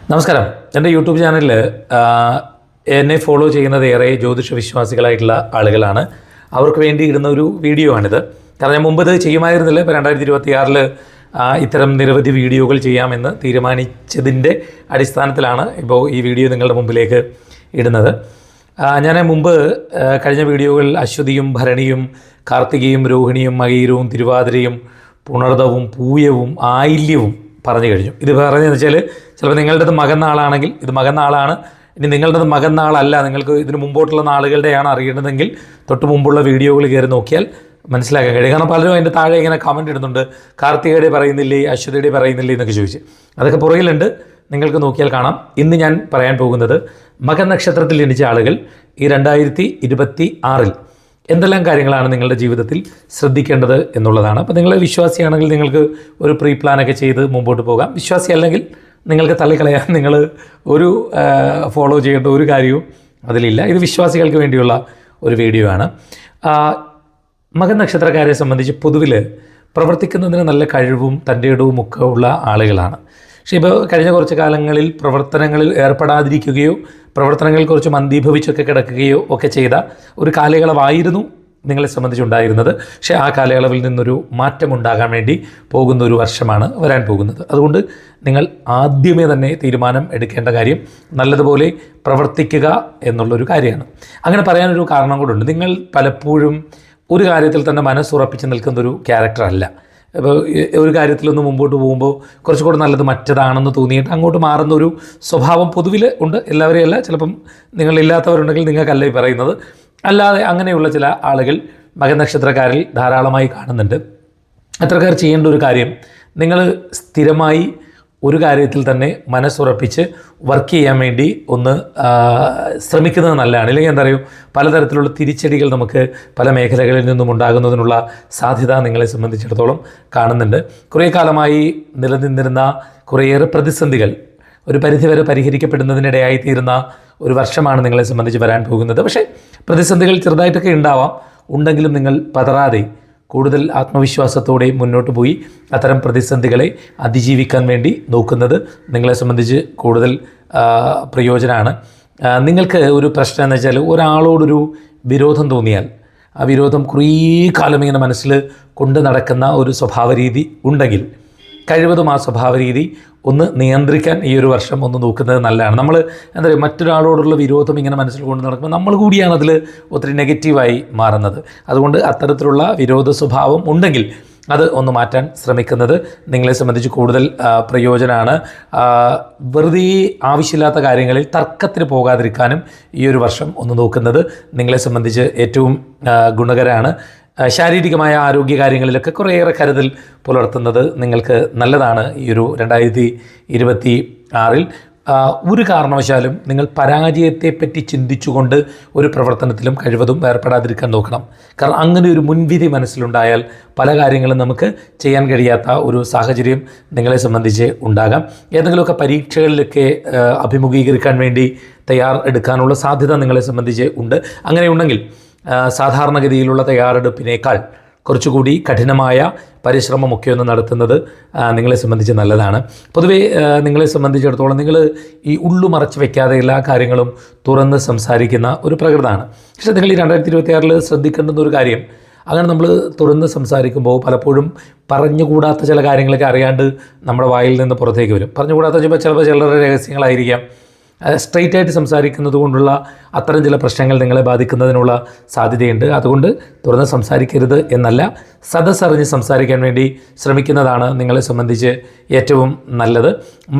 നമസ്കാരം. എൻ്റെ യൂട്യൂബ് ചാനലിൽ എന്നെ ഫോളോ ചെയ്യുന്നത് ഏറെ ജ്യോതിഷ വിശ്വാസികളായിട്ടുള്ള ആളുകളാണ്. അവർക്ക് വേണ്ടി ഇടുന്ന ഒരു വീഡിയോ ആണിത്. കാരണം ഞാൻ മുമ്പ് ഇത് ചെയ്യുമായിരുന്നില്ല. ഇപ്പോൾ 2026 ഇത്തരം നിരവധി വീഡിയോകൾ ചെയ്യാമെന്ന് തീരുമാനിച്ചതിൻ്റെ അടിസ്ഥാനത്തിലാണ് ഇപ്പോൾ ഈ വീഡിയോ നിങ്ങളുടെ മുമ്പിലേക്ക് ഇടുന്നത്. ഞാൻ മുമ്പ് കഴിഞ്ഞ വീഡിയോകളിൽ അശ്വതിയും ഭരണിയും കാർത്തികയും രോഹിണിയും മകീരവും തിരുവാതിരയും പുണർദവും പൂയവും ആയില്യവും പറഞ്ഞു കഴിഞ്ഞു. ഇത് പറഞ്ഞതെന്ന് വെച്ചാൽ ചിലപ്പോൾ നിങ്ങളുടേത് മകൻ നാളാണെങ്കിൽ ഇത് മകൻ നാളാണ്, ഇനി നിങ്ങളുടേത് മകൻ നാളല്ല, നിങ്ങൾക്ക് ഇതിന് മുമ്പോട്ടുള്ള നാളുകളുടെയാണ് അറിയേണ്ടതെങ്കിൽ തൊട്ട് മുമ്പുള്ള വീഡിയോകൾ കയറി നോക്കിയാൽ മനസ്സിലാക്കാൻ കഴിയും. കാരണം പലരും അതിൻ്റെ താഴെ ഇങ്ങനെ കമൻറ്റ് ഇടുന്നുണ്ട്, കാർത്തികയുടെ പറയുന്നില്ലേ, അശ്വതിയുടെ പറയുന്നില്ലേ എന്നൊക്കെ ചോദിച്ച്. അതൊക്കെ പുറകിലുണ്ട്, നിങ്ങൾക്ക് നോക്കിയാൽ കാണാം. ഇന്ന് ഞാൻ പറയാൻ പോകുന്നത് മകൻ നക്ഷത്രത്തിൽ ജനിച്ച ആളുകൾ ഈ 2026 എന്തെല്ലാം കാര്യങ്ങളാണ് നിങ്ങളുടെ ജീവിതത്തിൽ ശ്രദ്ധിക്കേണ്ടത് എന്നുള്ളതാണ്. അപ്പോൾ നിങ്ങൾ വിശ്വാസിയാണെങ്കിൽ നിങ്ങൾക്ക് ഒരു പ്രീ പ്ലാനൊക്കെ ചെയ്ത് മുമ്പോട്ട് പോകാം. വിശ്വാസി അല്ലെങ്കിൽ നിങ്ങൾക്ക് തള്ളിക്കളയാൻ നിങ്ങൾ ഒരു ഫോളോ ചെയ്യേണ്ട ഒരു കാര്യവും അതിലില്ല. ഇത് വിശ്വാസികൾക്ക് വേണ്ടിയുള്ള ഒരു വീഡിയോ ആണ്. മകൻ നക്ഷത്രക്കാരെ സംബന്ധിച്ച് പൊതുവിൽ പ്രവർത്തിക്കുന്നതിന് നല്ല കഴിവും തൻ്റെ ഇടവും ഒക്കെ ഉള്ള ആളുകളാണ്. പക്ഷേ ഇപ്പോൾ കഴിഞ്ഞ കുറച്ച് കാലങ്ങളിൽ പ്രവർത്തനങ്ങളിൽ ഏർപ്പെടാതിരിക്കുകയോ പ്രവർത്തനങ്ങളിൽ കുറച്ച് മന്ദീഭവിച്ചൊക്കെ കിടക്കുകയോ ഒക്കെ ചെയ്ത ഒരു കാലയളവായിരുന്നു നിങ്ങളെ സംബന്ധിച്ചുണ്ടായിരുന്നത്. പക്ഷേ ആ കാലയളവിൽ നിന്നൊരു മാറ്റമുണ്ടാകാൻ വേണ്ടി പോകുന്ന ഒരു വർഷമാണ് വരാൻ പോകുന്നത്. അതുകൊണ്ട് നിങ്ങൾ ആദ്യമേ തന്നെ തീരുമാനം എടുക്കേണ്ട കാര്യം നല്ലതുപോലെ പ്രവർത്തിക്കുക എന്നുള്ളൊരു കാര്യമാണ്. അങ്ങനെ പറയാനൊരു കാരണം കൂടെയുണ്ട്. നിങ്ങൾ പലപ്പോഴും ഒരു കാര്യത്തിൽ തന്നെ മനസ്സുറപ്പിച്ച് നിൽക്കുന്നൊരു ക്യാരക്ടറല്ല. ഇപ്പോൾ ഒരു കാര്യത്തിലൊന്ന് മുമ്പോട്ട് പോകുമ്പോൾ കുറച്ചുകൂടെ നല്ലത് മറ്റതാണെന്ന് തോന്നിയിട്ട് അങ്ങോട്ട് മാറുന്ന ഒരു സ്വഭാവം പൊതുവിൽ ഉണ്ട്. എല്ലാവരെയും അല്ല, ചിലപ്പം നിങ്ങളില്ലാത്തവരുണ്ടെങ്കിൽ നിങ്ങൾക്കല്ല ഈ പറയുന്നത്. അല്ലാതെ അങ്ങനെയുള്ള ചില ആളുകൾ മകൻ നക്ഷത്രക്കാരിൽ ധാരാളമായി കാണുന്നുണ്ട്. അത്രക്കാർ ചെയ്യേണ്ട ഒരു കാര്യം, നിങ്ങൾ സ്ഥിരമായി ഒരു കാര്യത്തിൽ തന്നെ മനസ്സുറപ്പിച്ച് വർക്ക് ചെയ്യാൻ വേണ്ടി ഒന്ന് ശ്രമിക്കുന്നത് നല്ലതാണ്. ഇല്ലെങ്കിൽ എന്താ പറയുക, പലതരത്തിലുള്ള തിരിച്ചടികൾ നമുക്ക് പല മേഖലകളിൽ നിന്നും ഉണ്ടാകുന്നതിനുള്ള സാധ്യത നിങ്ങളെ സംബന്ധിച്ചിടത്തോളം കാണുന്നുണ്ട്. കുറേ കാലമായി നിലനിന്നിരുന്ന കുറേയേറെ പ്രതിസന്ധികൾ ഒരു പരിധിവരെ പരിഹരിക്കപ്പെടുന്നതിനിടയായിത്തീരുന്ന ഒരു വർഷമാണ് നിങ്ങളെ സംബന്ധിച്ച് വരാൻ പോകുന്നത്. പക്ഷേ പ്രതിസന്ധികൾ ചെറുതായിട്ടൊക്കെ ഉണ്ടെങ്കിലും നിങ്ങൾ പതറാതെ കൂടുതൽ ആത്മവിശ്വാസത്തോടെ മുന്നോട്ട് പോയി അത്തരം പ്രതിസന്ധികളെ അതിജീവിക്കാൻ വേണ്ടി നോക്കുന്നത് നിങ്ങളെ സംബന്ധിച്ച് കൂടുതൽ പ്രയോജനമാണ്. നിങ്ങൾക്ക് ഒരു പ്രശ്നം എന്ന് വെച്ചാൽ ഒരാളോടൊരു വിരോധം തോന്നിയാൽ ആ വിരോധം കുറേ കാലം ഇങ്ങനെ മനസ്സിൽ കൊണ്ട് നടക്കുന്ന ഒരു സ്വഭാവ രീതി ഉണ്ടെങ്കിൽ കഴിവതും ആ സ്വഭാവ രീതി ഒന്ന് നിയന്ത്രിക്കാൻ ഈ ഒരു വർഷം ഒന്ന് നോക്കുന്നത് നല്ലതാണ്. നമ്മൾ എന്താ പറയുക, മറ്റൊരാളോടുള്ള വിരോധം ഇങ്ങനെ മനസ്സിൽ കൊണ്ട് നടക്കുമ്പോൾ നമ്മൾ കൂടിയാണ് അതിൽ ഒത്തിരി നെഗറ്റീവായി മാറുന്നത്. അതുകൊണ്ട് അത്തരത്തിലുള്ള വിരോധ സ്വഭാവം ഉണ്ടെങ്കിൽ അത് ഒന്ന് മാറ്റാൻ ശ്രമിക്കുന്നത് നിങ്ങളെ സംബന്ധിച്ച് കൂടുതൽ പ്രയോജനമാണ്. വെറുതെ ആവശ്യമില്ലാത്ത കാര്യങ്ങളിൽ തർക്കത്തിന് പോകാതിരിക്കാനും ഈ ഒരു വർഷം ഒന്ന് നോക്കുന്നത് നിങ്ങളെ സംബന്ധിച്ച് ഏറ്റവും ഗുണകരമാണ്. ശാരീരികമായ ആരോഗ്യകാര്യങ്ങളിലൊക്കെ കുറേയേറെ കരുതൽ പുലർത്തുന്നത് നിങ്ങൾക്ക് നല്ലതാണ്. ഈ ഒരു 2026 ഒരു കാരണവശാലും നിങ്ങൾ പരാജയത്തെപ്പറ്റി ചിന്തിച്ചുകൊണ്ട് ഒരു പ്രവർത്തനത്തിലും കഴിവതും ഏർപ്പെടാതിരിക്കാൻ നോക്കണം. കാരണം അങ്ങനെ ഒരു മുൻവിധി മനസ്സിലുണ്ടായാൽ പല കാര്യങ്ങളും നമുക്ക് ചെയ്യാൻ കഴിയാത്ത ഒരു സാഹചര്യം നിങ്ങളെ സംബന്ധിച്ച് ഉണ്ടാകാം. ഏതെങ്കിലുമൊക്കെ പരീക്ഷകളിലൊക്കെ അഭിമുഖീകരിക്കാൻ വേണ്ടി തയ്യാറെടുക്കാനുള്ള സാധ്യത നിങ്ങളെ സംബന്ധിച്ച് ഉണ്ട്. അങ്ങനെയുണ്ടെങ്കിൽ സാധാരണഗതിയിലുള്ള തയ്യാറെടുപ്പിനേക്കാൾ കുറച്ചുകൂടി കഠിനമായ പരിശ്രമമൊക്കെ ഒന്ന് നടത്തുന്നത് നിങ്ങളെ സംബന്ധിച്ച് നല്ലതാണ്. പൊതുവേ നിങ്ങളെ സംബന്ധിച്ചിടത്തോളം നിങ്ങൾ ഈ ഉള്ളു മറച്ച് വയ്ക്കാതെ എല്ലാ കാര്യങ്ങളും തുറന്ന് സംസാരിക്കുന്ന ഒരു പ്രകൃതമാണ്. പക്ഷേ നിങ്ങൾ ഈ 2026 ശ്രദ്ധിക്കേണ്ടുന്ന ഒരു കാര്യം, അങ്ങനെ നമ്മൾ തുറന്ന് സംസാരിക്കുമ്പോൾ പലപ്പോഴും പറഞ്ഞുകൂടാത്ത ചില കാര്യങ്ങളൊക്കെ അറിയാണ്ട് നമ്മുടെ വായിൽ നിന്ന് പുറത്തേക്ക് വരും. പറഞ്ഞുകൂടാത്ത ചിലപ്പോൾ ചിലരുടെ രഹസ്യങ്ങളായിരിക്കാം. സ്ട്രെയിറ്റ് ആയിട്ട് സംസാരിക്കുന്നത് കൊണ്ടുള്ള അത്തരം ചില പ്രശ്നങ്ങൾ നിങ്ങളെ ബാധിക്കുന്നതിനുള്ള സാധ്യതയുണ്ട്. അതുകൊണ്ട് തുറന്ന് സംസാരിക്കരുത് എന്നല്ല, സദസ്സറിഞ്ഞ് സംസാരിക്കാൻ വേണ്ടി ശ്രമിക്കുന്നതാണ് നിങ്ങളെ സംബന്ധിച്ച് ഏറ്റവും നല്ലത്.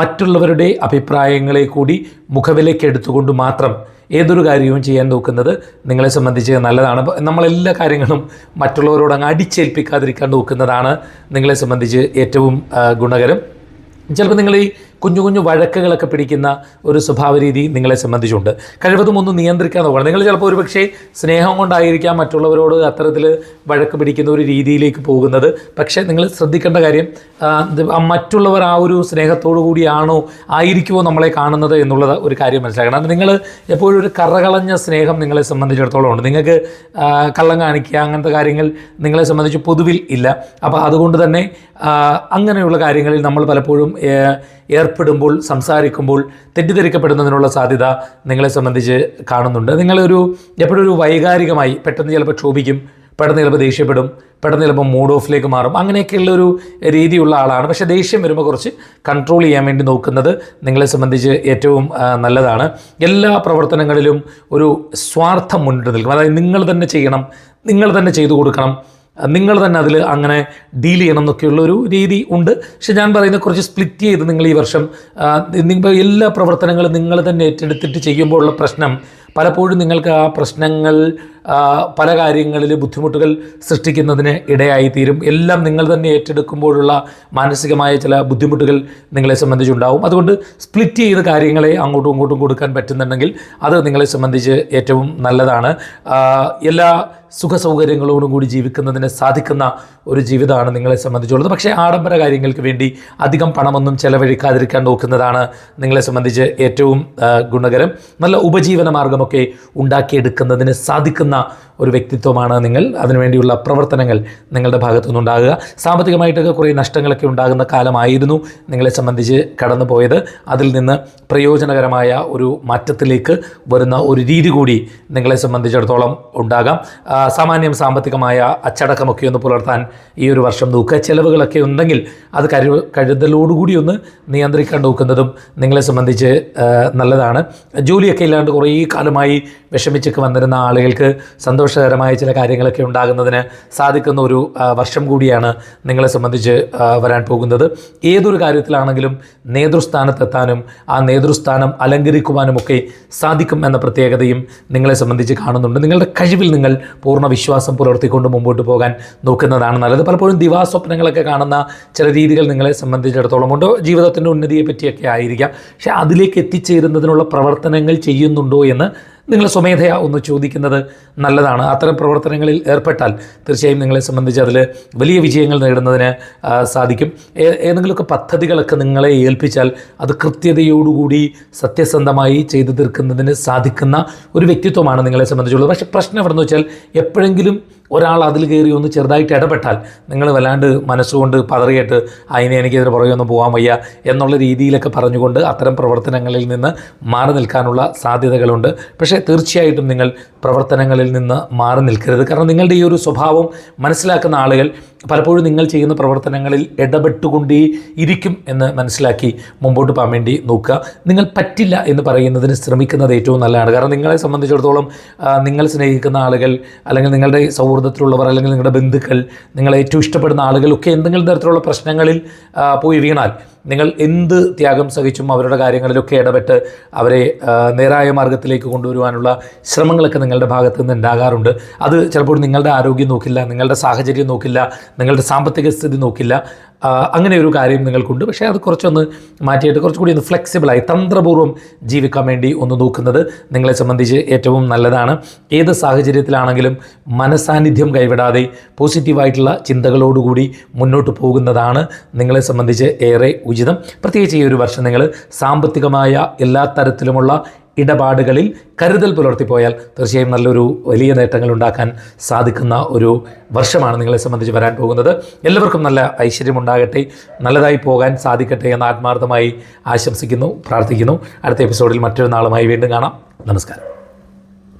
മറ്റുള്ളവരുടെ അഭിപ്രായങ്ങളെ കൂടി മുഖവിലേക്ക് എടുത്തുകൊണ്ട് മാത്രം ഏതൊരു കാര്യവും ചെയ്യാൻ നോക്കുന്നത് നിങ്ങളെ സംബന്ധിച്ച് നല്ലതാണ്. നമ്മളെല്ലാ കാര്യങ്ങളും മറ്റുള്ളവരോട് അങ്ങ് അടിച്ചേൽപ്പിക്കാതിരിക്കാൻ നോക്കുന്നതാണ് നിങ്ങളെ സംബന്ധിച്ച് ഏറ്റവും ഗുണകരം. ചിലപ്പോൾ നിങ്ങൾ ഈ കുഞ്ഞു കുഞ്ഞു വഴക്കുകളൊക്കെ പിടിക്കുന്ന ഒരു സ്വഭാവ രീതി നിങ്ങളെ സംബന്ധിച്ചുണ്ട്. കഴിവതും ഒന്ന് നിയന്ത്രിക്കാൻ നോക്കണം. നിങ്ങൾ ചിലപ്പോൾ ഒരു പക്ഷേ സ്നേഹം കൊണ്ടായിരിക്കാം മറ്റുള്ളവരോട് അത്തരത്തിൽ വഴക്ക് പിടിക്കുന്ന ഒരു രീതിയിലേക്ക് പോകുന്നത്. പക്ഷേ നിങ്ങൾ ശ്രദ്ധിക്കേണ്ട കാര്യം, മറ്റുള്ളവർ ആ ഒരു സ്നേഹത്തോടു കൂടിയാണോ ആയിരിക്കുമോ നമ്മളെ കാണുന്നത് എന്നുള്ളത് ഒരു കാര്യം മനസ്സിലാക്കണം. അത് നിങ്ങൾ എപ്പോഴും ഒരു കറകളഞ്ഞ സ്നേഹം നിങ്ങളെ സംബന്ധിച്ചിടത്തോളം ഉണ്ട്. നിങ്ങൾക്ക് കള്ളം കാണിക്കുക അങ്ങനത്തെ കാര്യങ്ങൾ നിങ്ങളെ സംബന്ധിച്ച് പൊതുവിൽ ഇല്ല. അപ്പോൾ അതുകൊണ്ട് തന്നെ അങ്ങനെയുള്ള കാര്യങ്ങളിൽ നമ്മൾ പലപ്പോഴും ഏർപ്പെടുമ്പോൾ സംസാരിക്കുമ്പോൾ തെറ്റിദ്ധരിക്കപ്പെടുന്നതിനുള്ള സാധ്യത നിങ്ങളെ സംബന്ധിച്ച് കാണുന്നുണ്ട്. നിങ്ങളൊരു എപ്പോഴും ഒരു വൈകാരികമായി പെട്ടെന്ന് ചിലപ്പോൾ ക്ഷോഭിക്കും, പെട്ടെന്ന് ചിലപ്പോൾ ദേഷ്യപ്പെടും, പെട്ടെന്ന് ചിലപ്പോൾ മൂഡ് ഓഫിലേക്ക് മാറും. അങ്ങനെയൊക്കെയുള്ളൊരു രീതിയുള്ള ആളാണ്. പക്ഷേ ദേഷ്യം വരുമ്പോൾ കുറച്ച് കൺട്രോൾ ചെയ്യാൻ വേണ്ടി നോക്കുന്നത് നിങ്ങളെ സംബന്ധിച്ച് ഏറ്റവും നല്ലതാണ്. എല്ലാ പ്രവർത്തനങ്ങളിലും ഒരു സ്വാർത്ഥം മുന്നിട്ട് നിൽക്കും. അതായത് നിങ്ങൾ തന്നെ ചെയ്യണം, നിങ്ങൾ തന്നെ ചെയ്തു കൊടുക്കണം, നിങ്ങൾ തന്നെ അതിൽ അങ്ങനെ ഡീൽ ചെയ്യണം എന്നൊക്കെയുള്ളൊരു രീതി ഉണ്ട്. പക്ഷെ ഞാൻ പറയുന്നത് കുറച്ച് സ്പ്ലിറ്റ് ചെയ്ത് നിങ്ങൾ ഈ വർഷം എല്ലാ പ്രവർത്തനങ്ങളും നിങ്ങൾ തന്നെ ഏറ്റെടുത്തിട്ട് ചെയ്യുമ്പോഴുള്ള പ്രശ്നം പലപ്പോഴും നിങ്ങൾക്ക് ആ പ്രശ്നങ്ങൾ പല കാര്യങ്ങളിൽ ബുദ്ധിമുട്ടുകൾ സൃഷ്ടിക്കുന്നതിന് ഇടയായിത്തീരും. എല്ലാം നിങ്ങൾ തന്നെ ഏറ്റെടുക്കുമ്പോഴുള്ള മാനസികമായ ചില ബുദ്ധിമുട്ടുകൾ നിങ്ങളെ സംബന്ധിച്ചുണ്ടാവും. അതുകൊണ്ട് സ്പ്ലിറ്റ് ചെയ്ത് കാര്യങ്ങളെ അങ്ങോട്ടും ഇങ്ങോട്ടും കൊടുക്കാൻ പറ്റുന്നുണ്ടെങ്കിൽ അത് നിങ്ങളെ സംബന്ധിച്ച് ഏറ്റവും നല്ലതാണ്. എല്ലാ സുഖ സൗകര്യങ്ങളോടും കൂടി ജീവിക്കുന്നതിന് സാധിക്കുന്ന ഒരു ജീവിതമാണ് നിങ്ങളെ സംബന്ധിച്ചുള്ളത്. പക്ഷേ ആഡംബര കാര്യങ്ങൾക്ക് വേണ്ടി അധികം പണമൊന്നും ചെലവഴിക്കാതിരിക്കാൻ നോക്കുന്നതാണ് നിങ്ങളെ സംബന്ധിച്ച് ഏറ്റവും ഗുണകരം. നല്ല ഉപജീവന മാർഗമൊക്കെ ഉണ്ടാക്കിയെടുക്കുന്നതിന് സാധിക്കുന്ന ഒരു വ്യക്തിത്വമാണ് നിങ്ങൾ. അതിനുവേണ്ടിയുള്ള പ്രവർത്തനങ്ങൾ നിങ്ങളുടെ ഭാഗത്തു നിന്നുണ്ടാകുക. സാമ്പത്തികമായിട്ടൊക്കെ കുറേ നഷ്ടങ്ങളൊക്കെ ഉണ്ടാകുന്ന കാലമായിരുന്നു നിങ്ങളെ സംബന്ധിച്ച് കടന്നു പോയത്. അതിൽ നിന്ന് പ്രയോജനകരമായ ഒരു മാറ്റത്തിലേക്ക് വരുന്ന ഒരു രീതി കൂടി നിങ്ങളെ സംബന്ധിച്ചിടത്തോളം ഉണ്ടാകാം. സാമാന്യം സാമ്പത്തികമായ അച്ചടക്കമൊക്കെ ഒന്ന് പുലർത്താൻ ഈ ഒരു വർഷം നോക്കുക. ചിലവുകളൊക്കെ ഉണ്ടെങ്കിൽ അത് കരുതലോടുകൂടി ഒന്ന് നിയന്ത്രിക്കാൻ നോക്കുന്നതും നിങ്ങളെ സംബന്ധിച്ച് നല്ലതാണ്. ജോലിയൊക്കെ ഇല്ലാണ്ട് കുറേ കാലമായി വിഷമിച്ചൊക്കെ വന്നിരുന്ന ആളുകൾക്ക് സന്തോഷകരമായ ചില കാര്യങ്ങളൊക്കെ ഉണ്ടാകുന്നതിന് സാധിക്കുന്ന ഒരു വർഷം കൂടിയാണ് നിങ്ങളെ സംബന്ധിച്ച് വരാൻ പോകുന്നത്. ഏതൊരു കാര്യത്തിലാണെങ്കിലും നേതൃസ്ഥാനത്തെത്താനും ആ നേതൃസ്ഥാനം അലങ്കരിക്കുവാനുമൊക്കെ സാധിക്കും എന്ന പ്രത്യേകതയും നിങ്ങളെ സംബന്ധിച്ച് കാണുന്നുണ്ട്. നിങ്ങളുടെ കഴിവിൽ നിങ്ങൾ പൂർണ്ണ വിശ്വാസം പുലർത്തിക്കൊണ്ട് മുമ്പോട്ട് പോകാൻ നോക്കുന്നതാണ് നല്ലത്. പലപ്പോഴും ദിവാസ്വപ്നങ്ങളൊക്കെ കാണുന്ന ചില രീതികൾ നിങ്ങളെ സംബന്ധിച്ചിടത്തോളം ഉണ്ട്. ജീവിതത്തിൻ്റെ ഉന്നതിയെ പറ്റിയൊക്കെ ആയിരിക്കാം. പക്ഷേ അതിലേക്ക് എത്തിച്ചേരുന്നതിനുള്ള പ്രവർത്തനങ്ങൾ ചെയ്യുന്നുണ്ടോ എന്ന് നിങ്ങൾ സ്വമേധയാ ഒന്ന് ചോദിക്കുന്നത് നല്ലതാണ്. അത്തരം പ്രവർത്തനങ്ങളിൽ ഏർപ്പെട്ടാൽ തീർച്ചയായും നിങ്ങളെ സംബന്ധിച്ച് അതിൽ വലിയ വിജയങ്ങൾ നേടുന്നതിന് സാധിക്കും. ഏതെങ്കിലുമൊക്കെ പദ്ധതികളൊക്കെ നിങ്ങളെ ഏൽപ്പിച്ചാൽ അത് കൃത്യതയോടുകൂടി സത്യസന്ധമായി ചെയ്തു തീർക്കുന്നതിന് സാധിക്കുന്ന ഒരു വ്യക്തിത്വമാണ് നിങ്ങളെ സംബന്ധിച്ചുള്ളത്. പക്ഷേ പ്രശ്നം എവിടെയെന്ന് വെച്ചാൽ എപ്പോഴെങ്കിലും ഒരാൾ അതിൽ കയറി ഒന്ന് ചെറുതായിട്ട് ഇടപെട്ടാൽ നിങ്ങൾ വല്ലാണ്ട് മനസ്സുകൊണ്ട് പതറിയിട്ട് അതിനെ എനിക്കെതിരെ പുറകെയൊന്നും പോകാൻ വയ്യ എന്നുള്ള രീതിയിലൊക്കെ പറഞ്ഞുകൊണ്ട് അത്തരം പ്രവർത്തനങ്ങളിൽ നിന്ന് മാറി നിൽക്കാനുള്ള സാധ്യതകളുണ്ട്. പക്ഷേ തീർച്ചയായിട്ടും നിങ്ങൾ പ്രവർത്തനങ്ങളിൽ നിന്ന് മാറി നിൽക്കരുത്. കാരണം നിങ്ങളുടെ ഈ ഒരു സ്വഭാവം മനസ്സിലാക്കുന്ന ആളുകൾ പലപ്പോഴും നിങ്ങൾ ചെയ്യുന്ന പ്രവർത്തനങ്ങളിൽ ഇടപെട്ടുകൊണ്ടേ ഇരിക്കും എന്ന് മനസ്സിലാക്കി മുമ്പോട്ട് പോകാൻ വേണ്ടി നോക്കുക. നിങ്ങൾ പറ്റില്ല എന്ന് പറയുന്നതിന് ശ്രമിക്കുന്നത് ഏറ്റവും നല്ലതാണ്. കാരണം നിങ്ങളെ സംബന്ധിച്ചിടത്തോളം നിങ്ങൾ സ്നേഹിക്കുന്ന ആളുകൾ അല്ലെങ്കിൽ നിങ്ങളുടെ സൗഹൃദത്തിലുള്ളവർ അല്ലെങ്കിൽ നിങ്ങളുടെ ബന്ധുക്കൾ നിങ്ങളെ ഏറ്റവും ഇഷ്ടപ്പെടുന്ന ആളുകളൊക്കെ എന്തെങ്കിലും തരത്തിലുള്ള പ്രശ്നങ്ങളിൽ പോയി വീണാൽ നിങ്ങൾ എന്ത് ത്യാഗം സഹിച്ചും അവരുടെ കാര്യങ്ങളിലൊക്കെ ഇടപെട്ട് അവരെ നേരായ മാർഗത്തിലേക്ക് കൊണ്ടുവരുവാനുള്ള ശ്രമങ്ങളൊക്കെ നിങ്ങളുടെ ഭാഗത്ത് നിന്ന് ഉണ്ടാകാറുണ്ട്. അത് ചിലപ്പോൾ നിങ്ങളുടെ ആരോഗ്യം നോക്കില്ല, നിങ്ങളുടെ സാഹചര്യം നോക്കില്ല, നിങ്ങളുടെ സാമ്പത്തിക സ്ഥിതി നോക്കില്ല. അങ്ങനെ ഒരു കാര്യം നിങ്ങൾക്കുണ്ട്. പക്ഷേ അത് കുറച്ചൊന്ന് മാറ്റിയിട്ട് കുറച്ചുകൂടി ഒന്ന് ഫ്ലെക്സിബിളായി തന്ത്രപൂർവ്വം ജീവിക്കാൻ വേണ്ടി ഒന്ന് നോക്കുന്നത് നിങ്ങളെ സംബന്ധിച്ച് ഏറ്റവും നല്ലതാണ്. ഏത് സാഹചര്യത്തിലാണെങ്കിലും മനസാന്നിധ്യം കൈവിടാതെ പോസിറ്റീവായിട്ടുള്ള ചിന്തകളോടുകൂടി മുന്നോട്ട് പോകുന്നതാണ് നിങ്ങളെ സംബന്ധിച്ച് ഏറെ ഉചിതം. പ്രത്യേകിച്ച് ഈ ഒരു വർഷം നിങ്ങൾ സാമ്പത്തികമായ എല്ലാ തരത്തിലുമുള്ള ഇടപാടുകളിൽ കരുതൽ പുലർത്തിപ്പോയാൽ തീർച്ചയായും നല്ലൊരു വലിയ നേട്ടങ്ങൾ ഉണ്ടാക്കാൻ സാധിക്കുന്ന ഒരു വർഷമാണ് നിങ്ങളെ സംബന്ധിച്ച് വരാൻ പോകുന്നത്. എല്ലാവർക്കും നല്ല ഐശ്വര്യമുണ്ടാകട്ടെ, നല്ലതായി പോകാൻ സാധിക്കട്ടെ എന്ന് ആത്മാർത്ഥമായി ആശംസിക്കുന്നു, പ്രാർത്ഥിക്കുന്നു. അടുത്ത എപ്പിസോഡിൽ മറ്റൊരു നാളുമായി വീണ്ടും കാണാം. നമസ്കാരം.